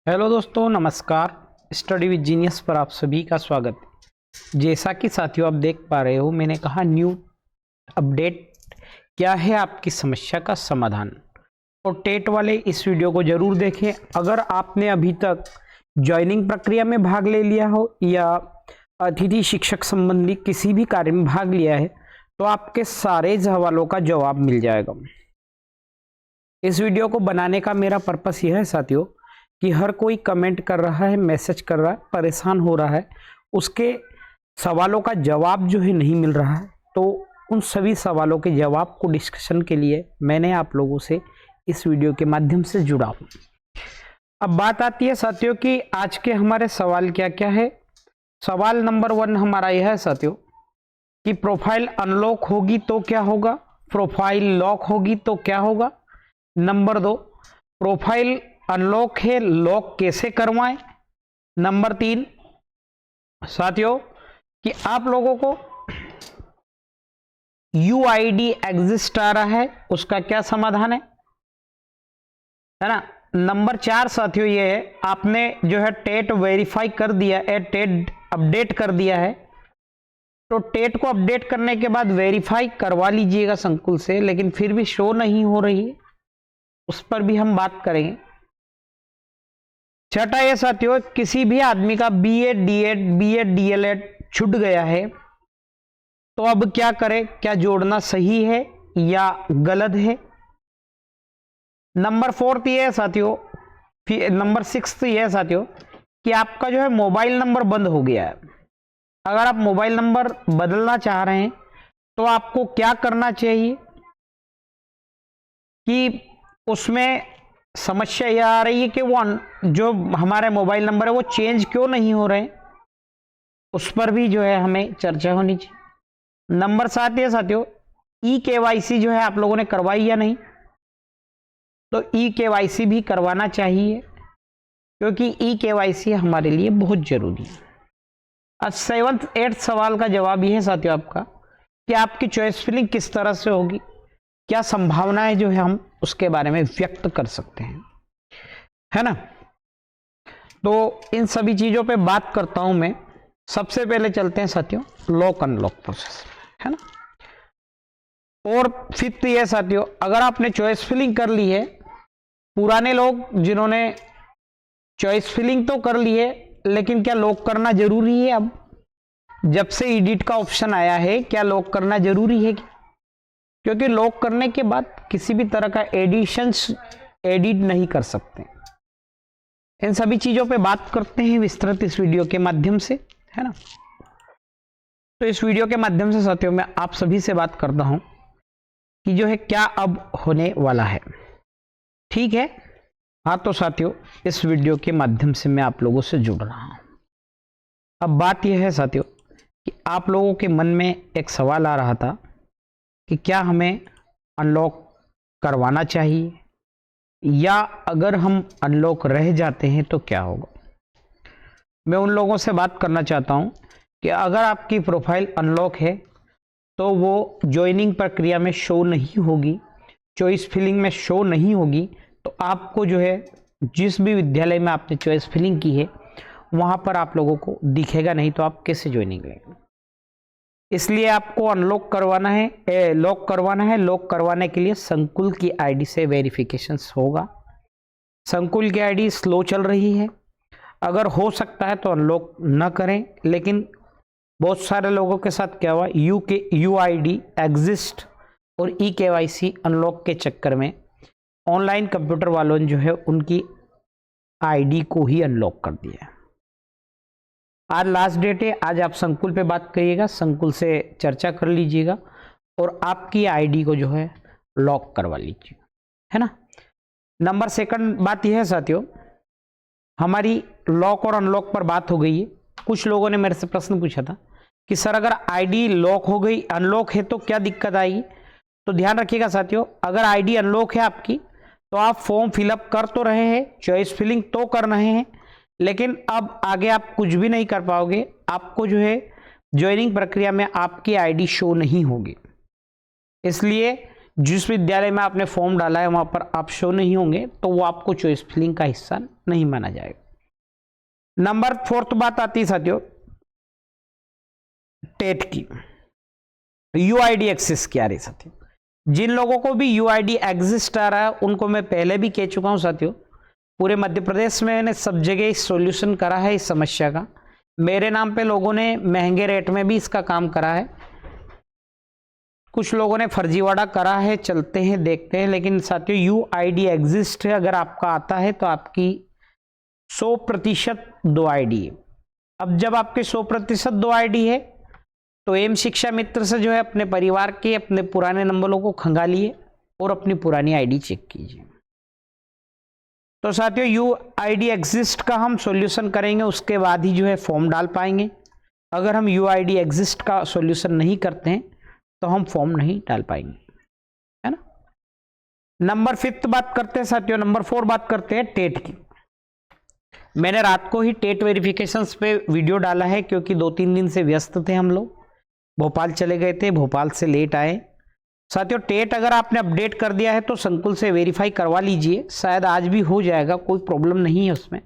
Hello दोस्तों, नमस्कार। Study with genius पर आप सभी का स्वागत है। जैसा कि साथियों आप देख पा रहे हो, मैंने कहा न्यू अपडेट क्या है आपकी समस्या का समाधान। और टेट वाले इस वीडियो को जरूर देखें। अगर आपने अभी तक ज्वाइनिंग प्रक्रिया में भाग ले लिया हो या अतिथि शिक्षक संबंधी किसी भी कार्य में भाग लिया है तो आपके सारे सवालों का जवाब मिल जाएगा। इस वीडियो को बनाने का मेरा पर्पस यह है साथियों कि हर कोई कमेंट कर रहा है, मैसेज कर रहा है, परेशान हो रहा है, उसके सवालों का जवाब जो है नहीं मिल रहा है। तो उन सभी सवालों के जवाब को डिस्कशन के लिए मैंने आप लोगों से इस वीडियो के माध्यम से जुड़ा हूं। अब बात आती है साथियों कि आज के हमारे सवाल क्या क्या है। सवाल नंबर 1 हमारा यह है साथियों कि प्रोफाइल अनलॉक होगी तो क्या होगा, प्रोफाइल लॉक होगी तो क्या होगा। नंबर 2, प्रोफाइल अनलॉक है, लॉक कैसे करवाएं। नंबर 3 साथियों कि आप लोगों को यूआईडी एग्जिस्ट आ रहा है, उसका क्या समाधान है ना। नंबर 4 साथियों ये है आपने जो है टेट वेरीफाई कर दिया है, टेट अपडेट कर दिया है, तो टेट को अपडेट करने के बाद वेरीफाई करवा लीजिएगा संकुल से, लेकिन फिर भी शो नहीं हो रही है, उस पर भी हम बात करेंगे। छठा ये साथियों किसी भी आदमी का बीएड डीएड बीएड डीएलएड छूट गया है तो अब क्या करें, क्या जोड़ना सही है या गलत है। नंबर 4 ये है साथियों, नंबर 6 ये है साथियों कि आपका जो है मोबाइल नंबर बंद हो गया है। अगर आप मोबाइल नंबर बदलना चाह रहे हैं तो आपको क्या करना चाहिए कि उसमें समस्या यह आ रही है कि वो जो हमारे मोबाइल नंबर है वो चेंज क्यों नहीं हो रहे, उस पर भी जो है हमें चर्चा होनी चाहिए। नंबर 7 ये साथियों ई केवाईसी जो है आप लोगों ने करवाई या नहीं, तो ई केवाईसी भी करवाना चाहिए क्योंकि ई केवाईसी हमारे लिए बहुत जरूरी है। अब 7th 8th सवाल का जवाब यह है साथियों आपका कि आपकी चॉइस फिलिंग किस तरह से होगी, क्या संभावनाएं जो है हम उसके बारे में व्यक्त कर सकते हैं, है ना। तो इन सभी चीजों पे बात करता हूं मैं। सबसे पहले चलते हैं साथियों लॉक अनलॉक प्रोसेस, है ना। और 5th ये साथियों अगर आपने चॉइस फिलिंग कर ली है, पुराने लोग जिन्होंने चॉइस फिलिंग तो कर ली है लेकिन क्या लॉक करना जरूरी है। अब जब से एडिट का ऑप्शन आया है क्या लॉक करना जरूरी है, क्योंकि लॉक करने के बाद किसी भी तरह का एडिट नहीं कर सकते। इन सभी चीजों पे बात करते हैं विस्तृत इस वीडियो के माध्यम से, है ना। तो इस वीडियो के माध्यम से साथियों मैं आप सभी से बात करता हूं कि जो है क्या अब होने वाला है, ठीक है। हाँ तो साथियों इस वीडियो के माध्यम से मैं आप लोगों से जुड़ रहा हूं। अब बात यह है साथियों कि आप लोगों के मन में एक सवाल आ रहा था कि क्या हमें अनलॉक करवाना चाहिए या अगर हम अनलॉक रह जाते हैं तो क्या होगा। मैं उन लोगों से बात करना चाहता हूं कि अगर आपकी प्रोफाइल अनलॉक है तो वो ज्वाइनिंग प्रक्रिया में शो नहीं होगी, चॉइस फिलिंग में शो नहीं होगी, तो आपको जो है जिस भी विद्यालय में आपने चॉइस फिलिंग की है वहां पर आप लोगों को दिखेगा नहीं, तो आप कैसे ज्वाइनिंग लेंगे। इसलिए आपको अनलॉक करवाना है, लॉक करवाना है। लॉक करवाने के लिए संकुल की आईडी से वेरिफिकेशन होगा। संकुल की आईडी स्लो चल रही है, अगर हो सकता है तो अनलॉक न करें, लेकिन बहुत सारे लोगों के साथ क्या हुआ, यूआईडी एग्जिस्ट और ई केवाईसी अनलॉक के चक्कर में ऑनलाइन कंप्यूटर वालों ने जो है उनकी आईडी को ही अनलॉक कर दिया है। आज लास्ट डेट है, आज आप संकुल पे बात करिएगा, संकुल से चर्चा कर लीजिएगा और आपकी आईडी को जो है लॉक करवा लीजिएगा, है ना। नंबर 2 बात यह है साथियों, हमारी लॉक और अनलॉक पर बात हो गई है। कुछ लोगों ने मेरे से प्रश्न पूछा था कि सर अगर आईडी लॉक हो गई, अनलॉक है तो क्या दिक्कत आएगी। तो ध्यान रखिएगा साथियों, अगर आईडी अनलॉक है आपकी तो आप फॉर्म फिलअप कर तो रहे हैं, चॉइस फिलिंग तो कर रहे हैं, लेकिन अब आगे आप कुछ भी नहीं कर पाओगे। आपको जो है ज्वाइनिंग प्रक्रिया में आपकी आईडी शो नहीं होगी। इसलिए जिस विद्यालय में आपने फॉर्म डाला है वहां पर आप शो नहीं होंगे तो वो आपको चॉइस फिलिंग का हिस्सा नहीं माना जाएगा। नंबर 4 बात आती है साथियों टेट की, यूआईडी एक्सिस की आ रही साथियों। जिन लोगों को भी यूआईडी एग्जिस्ट आ रहा है उनको मैं पहले भी कह चुका हूं साथियों, पूरे मध्य प्रदेश में मैंने सब जगह सॉल्यूशन करा है इस समस्या का। मेरे नाम पे लोगों ने महंगे रेट में भी इसका काम करा है, कुछ लोगों ने फर्जीवाड़ा करा है, चलते हैं देखते हैं। लेकिन साथियों यूआईडी एग्जिस्ट है, अगर आपका आता है तो आपकी 100% 2 आईडी है। अब जब आपके 100% 2 आईडी है तो एम शिक्षा मित्र से जो है अपने परिवार के अपने पुराने नंबरों को खंगालिए और अपनी पुरानी आईडी चेक कीजिए। तो साथियों यूआईडी एग्जिस्ट का हम सॉल्यूशन करेंगे, उसके बाद ही जो है फॉर्म डाल पाएंगे। अगर हम यूआईडी एग्जिस्ट का सॉल्यूशन नहीं करते हैं तो हम फॉर्म नहीं डाल पाएंगे, है ना। नंबर 5 बात करते हैं साथियों, नंबर 4 बात करते हैं टेट की। मैंने रात को ही टेट वेरिफिकेशंस पे वीडियो डाला है क्योंकि 2-3 दिन से व्यस्त थे हम लोग, भोपाल चले गए थे, भोपाल से लेट आए। साथियों टेट अगर आपने अपडेट कर दिया है तो संकुल से वेरीफाई करवा लीजिए, शायद आज भी हो जाएगा, कोई प्रॉब्लम नहीं है उसमें।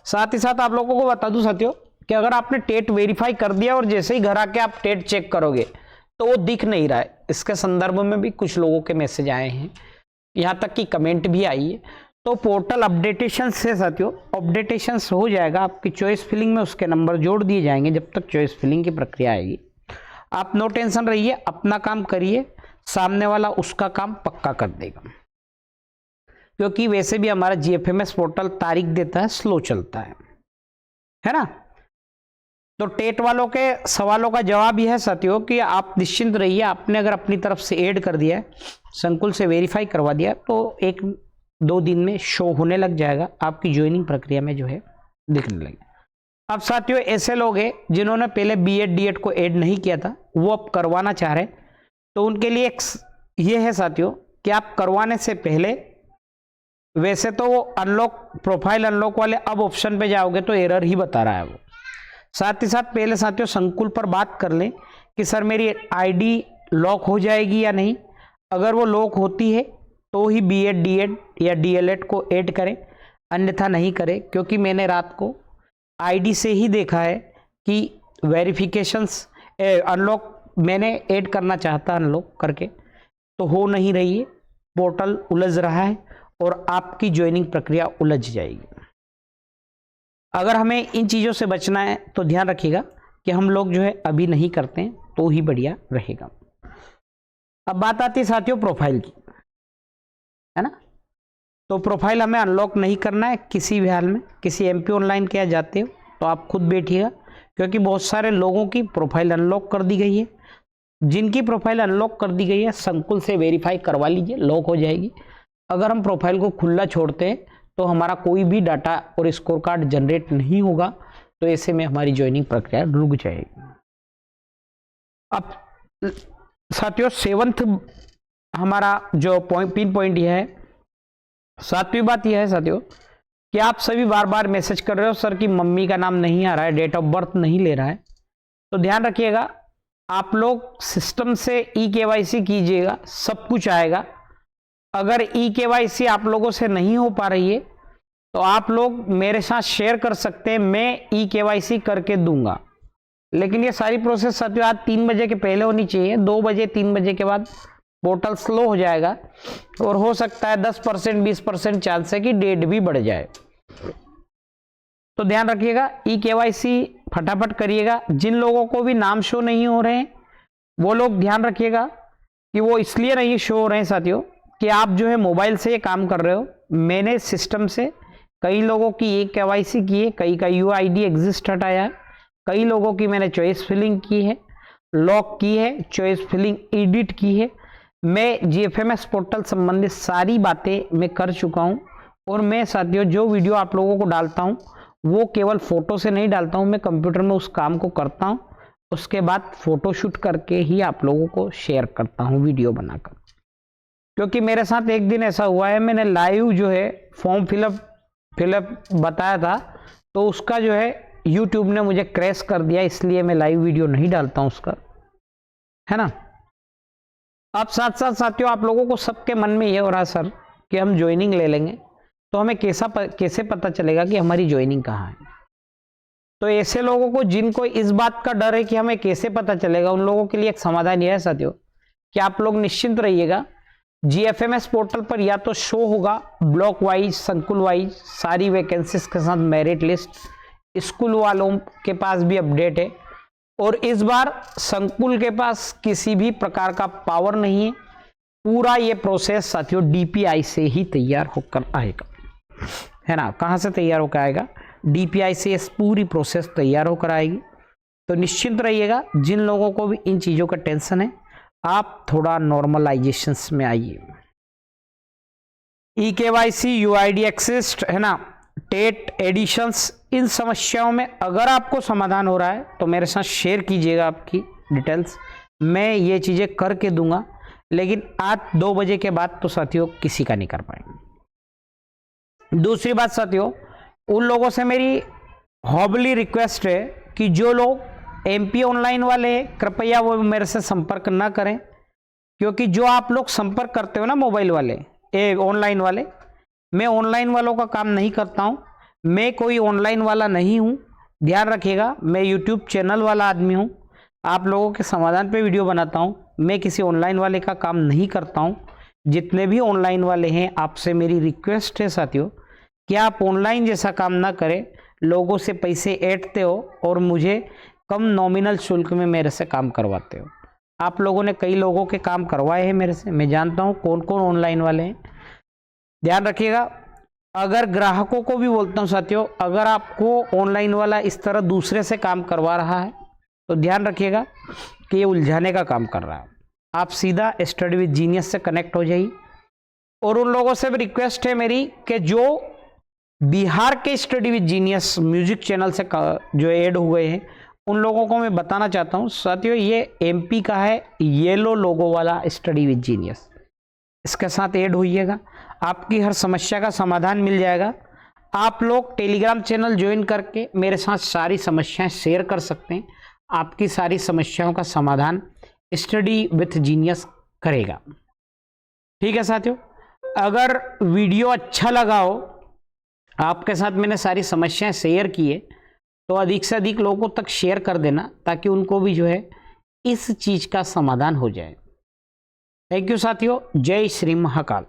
साथ ही साथ आप लोगों को बता दूं साथियों कि अगर आपने टेट वेरीफाई कर दिया और जैसे ही घर आके आप टेट चेक करोगे तो वो दिख नहीं रहा है, इसके संदर्भ में भी कुछ लोगों के मैसेज आए हैं, यहाँ तक कि कमेंट भी आई है। तो पोर्टल अपडेटेशन से साथियों अपडेटेशन हो जाएगा, आपकी चॉइस फिलिंग में उसके नंबर जोड़ दिए जाएंगे जब तक चॉइस फिलिंग की प्रक्रिया आएगी। आप नो टेंशन रहिए, अपना काम करिए, सामने वाला उसका काम पक्का कर देगा। क्योंकि वैसे भी हमारा जीएफएमएस पोर्टल तारीख देता है, स्लो चलता है ना। तो टेट वालों के सवालों का जवाब यह है साथियों कि आप निश्चिंत रहिए, आपने अगर अपनी तरफ से ऐड कर दिया है, संकुल से वेरीफाई करवा दिया तो 1-2 दिन में शो होने लग जाएगा, आपकी ज्वाइनिंग प्रक्रिया में जो है दिखने लगे। अब साथियों ऐसे लोग हैं जिन्होंने पहले बीएड डीएड को ऐड नहीं किया था, वो अब करवाना चाह रहे हैं, तो उनके लिए एक ये है साथियों कि आप करवाने से पहले, वैसे तो वो अनलॉक प्रोफाइल अनलॉक वाले अब ऑप्शन पे जाओगे तो एरर ही बता रहा है वो। साथ ही साथ पहले साथियों संकुल पर बात कर लें कि सर मेरी आईडी लॉक हो जाएगी या नहीं। अगर वो लॉक होती है तो ही बीएड डीएड या डीएलएड को ऐड करें, अन्यथा नहीं करें। क्योंकि मैंने रात को आईडी से ही देखा है कि वेरिफिकेशंस अनलॉक मैंने ऐड करना चाहता अनलॉक करके तो हो नहीं रही है, पोर्टल उलझ रहा है और आपकी ज्वाइनिंग प्रक्रिया उलझ जाएगी। अगर हमें इन चीज़ों से बचना है तो ध्यान रखिएगा कि हम लोग जो है अभी नहीं करते हैं तो ही बढ़िया रहेगा। अब बात आती है साथियों प्रोफाइल की, है ना। तो प्रोफाइल हमें अनलॉक नहीं करना है किसी भी हाल में। किसी एमपी ऑनलाइन के यहाँ जाते हो तो आप खुद बैठिएगा, क्योंकि बहुत सारे लोगों की प्रोफाइल अनलॉक कर दी गई है। जिनकी प्रोफाइल अनलॉक कर दी गई है संकुल से वेरीफाई करवा लीजिए, लॉक हो जाएगी। अगर हम प्रोफाइल को खुला छोड़ते हैं तो हमारा कोई भी डाटा और स्कोर कार्ड जनरेट नहीं होगा, तो ऐसे में हमारी ज्वाइनिंग प्रक्रिया रुक जाएगी। अब साथियों 7th हमारा जो पिन पॉइंट यह है, 7वीं बात यह है साथियों कि आप सभी बार बार मैसेज कर रहे हो सर कि मम्मी का नाम नहीं आ रहा है, डेट ऑफ बर्थ नहीं ले रहा है। तो ध्यान रखिएगा, आप लोग सिस्टम से ई-केवाईसी कीजिएगा, सब कुछ आएगा। अगर ई-केवाईसी आप लोगों से नहीं हो पा रही है तो आप लोग मेरे साथ शेयर कर सकते हैं, मैं ई-केवाईसी करके दूंगा। लेकिन ये सारी प्रोसेस साथियों आज 3 बजे के पहले होनी चाहिए। 2 बजे 3 बजे के बाद पोर्टल स्लो हो जाएगा और हो सकता है 10% 20% चांस है कि डेट भी बढ़ जाए। तो ध्यान रखिएगा, ई-केवाईसी फटाफट करिएगा। जिन लोगों को भी नाम शो नहीं हो रहे हैं वो लोग ध्यान रखिएगा कि वो इसलिए नहीं शो हो रहे हैं साथियों कि आप जो है मोबाइल से ये काम कर रहे हो। मैंने सिस्टम से कई लोगों की ई-केवाईसी की है, कई का यूआईडी एग्जिस्ट हटाया है, कई लोगों की मैंने चॉइस फिलिंग की है, लॉक की है, चॉइस फिलिंग एडिट की है। मैं जीएफएमएस पोर्टल संबंधित सारी बातें मैं कर चुका हूं। और मैं साथियों जो वीडियो आप लोगों को डालता हूं वो केवल फोटो से नहीं डालता हूं, मैं कंप्यूटर में उस काम को करता हूं, उसके बाद फोटोशूट करके ही आप लोगों को शेयर करता हूं वीडियो बनाकर। क्योंकि मेरे साथ एक दिन ऐसा हुआ है, मैंने लाइव जो है फॉर्म फिलअप बताया था तो उसका जो है यूट्यूब ने मुझे क्रैश कर दिया, इसलिए मैं लाइव वीडियो नहीं डालता हूं उसका, है ना। अब साथ साथ साथियों आप लोगों को सबके मन में ये हो रहा सर कि हम ज्वाइनिंग ले लेंगे तो हमें कैसे पता चलेगा कि हमारी ज्वाइनिंग कहाँ है। तो ऐसे लोगों को जिनको इस बात का डर है कि हमें कैसे पता चलेगा, उन लोगों के लिए एक समाधान यह है साथियों कि आप लोग निश्चिंत रहिएगा। जीएफएमएस पोर्टल पर या तो शो होगा ब्लॉक वाइज, संकुल वाइज सारी वैकेंसीज के साथ मेरिट लिस्ट, स्कूल वालों के पास भी अपडेट है। और इस बार संकुल के पास किसी भी प्रकार का पावर नहीं है, पूरा ये प्रोसेस साथियों डीपीआई से ही तैयार होकर आएगा, है ना। कहाँ से तैयार होकर आएगा? डीपीआई से इस पूरी प्रोसेस तैयार होकर आएगी। तो निश्चिंत रहिएगा, जिन लोगों को भी इन चीज़ों का टेंशन है आप थोड़ा नॉर्मलाइजेशंस में आइए। ई-केवाईसी, यूआईडी एक्सेस, है ना, टेट एडिशंस, इन समस्याओं में अगर आपको समाधान हो रहा है तो मेरे साथ शेयर कीजिएगा आपकी डिटेल्स, मैं ये चीज़ें करके दूंगा। लेकिन आज 2 बजे के बाद तो साथियों किसी का नहीं कर पाएंगे। दूसरी बात साथियों, उन लोगों से मेरी हॉबली रिक्वेस्ट है कि जो लोग एमपी ऑनलाइन वाले कृपया वो मेरे से संपर्क ना करें, क्योंकि जो आप लोग संपर्क करते हो ना मोबाइल वाले ऑनलाइन वाले, मैं ऑनलाइन वालों का काम नहीं करता हूं, मैं कोई ऑनलाइन वाला नहीं हूं, ध्यान रखिएगा। मैं यूट्यूब चैनल वाला आदमी हूं, आप लोगों के समाधान पे वीडियो बनाता हूं, मैं किसी ऑनलाइन वाले का काम नहीं करता हूं। जितने भी ऑनलाइन वाले हैं आपसे मेरी रिक्वेस्ट है साथियों कि आप ऑनलाइन जैसा काम ना करें, लोगों से पैसे ऐंठते हो और मुझे कम नॉमिनल शुल्क में मेरे से काम करवाते हो। आप लोगों ने कई लोगों के काम करवाए हैं मेरे से, मैं जानता हूं कौन कौन ऑनलाइन वाले हैं, ध्यान रखिएगा। अगर ग्राहकों को भी बोलता हूं साथियों, अगर आपको ऑनलाइन वाला इस तरह दूसरे से काम करवा रहा है तो ध्यान रखिएगा कि ये उलझाने का काम कर रहा है। आप सीधा स्टडी विद जीनियस से कनेक्ट हो जाइए। और उन लोगों से भी रिक्वेस्ट है मेरी कि जो बिहार के study with genius music channel से जो ऐड हुए हैं, उन लोगों को मैं बताना चाहता हूं साथियों, ये एमपी का है येलो लोगो वाला स्टडी विद जीनियस, इसके साथ ऐड होइएगा, आपकी हर समस्या का समाधान मिल जाएगा। आप लोग टेलीग्राम चैनल ज्वाइन करके मेरे साथ सारी समस्याएं शेयर कर सकते हैं, आपकी सारी समस्याओं का समाधान स्टडी विथ जीनियस करेगा। ठीक है साथियों, अगर वीडियो अच्छा लगा हो, आपके साथ मैंने सारी समस्याएं शेयर की है, तो अधिक से अधिक लोगों तक शेयर कर देना ताकि उनको भी जो है इस चीज का समाधान हो जाए। थैंक यू साथियों, जय श्री महाकाल।